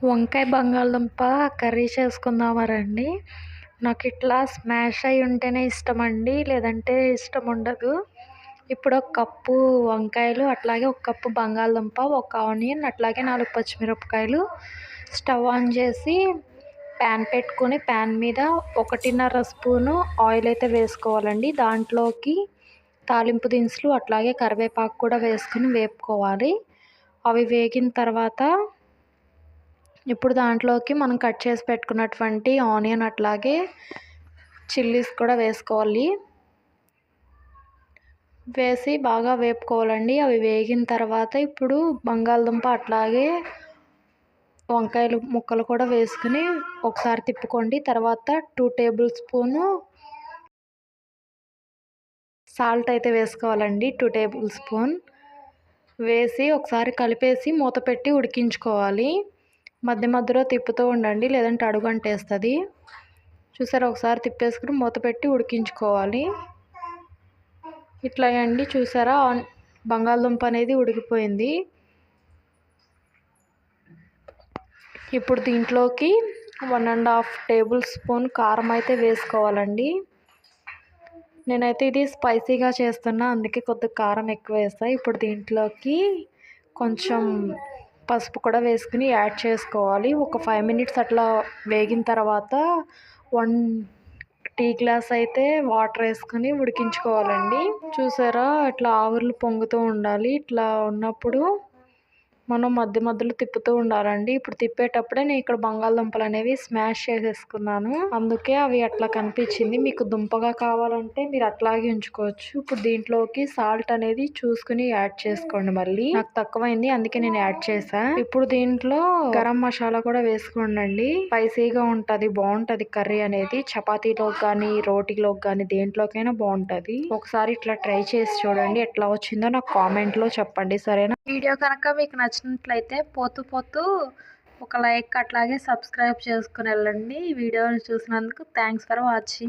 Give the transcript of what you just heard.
వంకాయ బంగాళదుంప కర్రీ చేసుకుందామా రండి. నాకు ఇట్లా స్మాష్ అయి ఉంటేనే ఇష్టమండి, లేదంటే ఇష్టం ఉండదు. ఇప్పుడు ఒక కప్పు వంకాయలు, అట్లాగే ఒక కప్పు బంగాళదుంప, ఒక ఆనియన్, అట్లాగే 4 పచ్చిమిరపకాయలు స్టవ్ ఆన్ చేసి ప్యాన్ పెట్టుకొని ప్యాన్ మీద 1.5 స్పూను ఆయిల్ అయితే వేసుకోవాలండి. దాంట్లోకి తాలింపు దినుసులు అట్లాగే కరివేపాకు కూడా వేసుకుని వేపుకోవాలి. అవి వేగిన తర్వాత ఇప్పుడు దాంట్లోకి మనం కట్ చేసి పెట్టుకున్నటువంటి ఆనియన్ అట్లాగే చిల్లీస్ కూడా వేసుకోవాలి. వేసి బాగా వేపుకోవాలండి. అవి వేగిన తర్వాత ఇప్పుడు బంగాళదుంప అట్లాగే వంకాయలు ముక్కలు కూడా వేసుకుని ఒకసారి తిప్పుకోండి. తర్వాత 2 టేబుల్ స్పూను సాల్ట్ అయితే వేసుకోవాలండి. 2 టేబుల్ స్పూన్ వేసి ఒకసారి కలిపేసి మూత పెట్టి ఉడికించుకోవాలి. మధ్య మధ్యలో తిప్పుతూ ఉండండి, లేదంటే అడుగు అంటేస్తుంది. చూసారా, ఒకసారి తిప్పేసుకుని మూత పెట్టి ఉడికించుకోవాలి. ఇట్లా అండి, చూసారా, బంగాళదుంప అనేది ఉడికిపోయింది. ఇప్పుడు దీంట్లోకి 1.5 టేబుల్ స్పూన్ కారం అయితే వేసుకోవాలండి. నేనైతే ఇది స్పైసీగా చేస్తున్నా, అందుకే కొద్దిగా కారం ఎక్కువ వేస్తాను. ఇప్పుడు దీంట్లోకి కొంచెం పసుపు కూడా వేసుకుని యాడ్ చేసుకోవాలి. ఒక 5 మినిట్స్ అట్లా వేగిన తర్వాత 1 టీ గ్లాస్ అయితే వాటర్ వేసుకుని ఉడికించుకోవాలండి. చూసారా, ఇట్లా ఆవిర్లు పొంగుతూ ఉండాలి. ఇట్లా ఉన్నప్పుడు మనం మధ్య మధ్యలో తిప్పుతూ ఉండాలండి. ఇప్పుడు తిప్పేటప్పుడే నేను ఇక్కడ బంగాళదుంపలు అనేవి స్మాష్ చేసేసుకున్నాను, అందుకే అవి అట్లా కనిపించింది. మీకు దుంపగా కావాలంటే మీరు అట్లాగే ఉంచుకోవచ్చు. ఇప్పుడు దీంట్లోకి సాల్ట్ అనేది చూసుకుని యాడ్ చేసుకోండి. మళ్ళీ నాకు తక్కువైంది, అందుకే నేను యాడ్ చేసా. ఇప్పుడు దీంట్లో గరం మసాలా కూడా వేసుకోండి. స్పైసీగా ఉంటది, బాగుంటది కర్రీ అనేది. చపాతీలోకి కానీ రోటీలోకి కానీ దేంట్లోకైనా బాగుంటది. ఒకసారి ఇట్లా ట్రై చేసి చూడండి, ఎట్లా వచ్చిందో నాకు కామెంట్ లో చెప్పండి, సరేనా? వీడియో కనుక మీకు నచ్చినట్లయితే పోతూ ఒక లైక్ అట్లాగే సబ్స్క్రైబ్ చేసుకుని వెళ్ళండి. వీడియోని చూసినందుకు థ్యాంక్స్ ఫర్ వాచింగ్.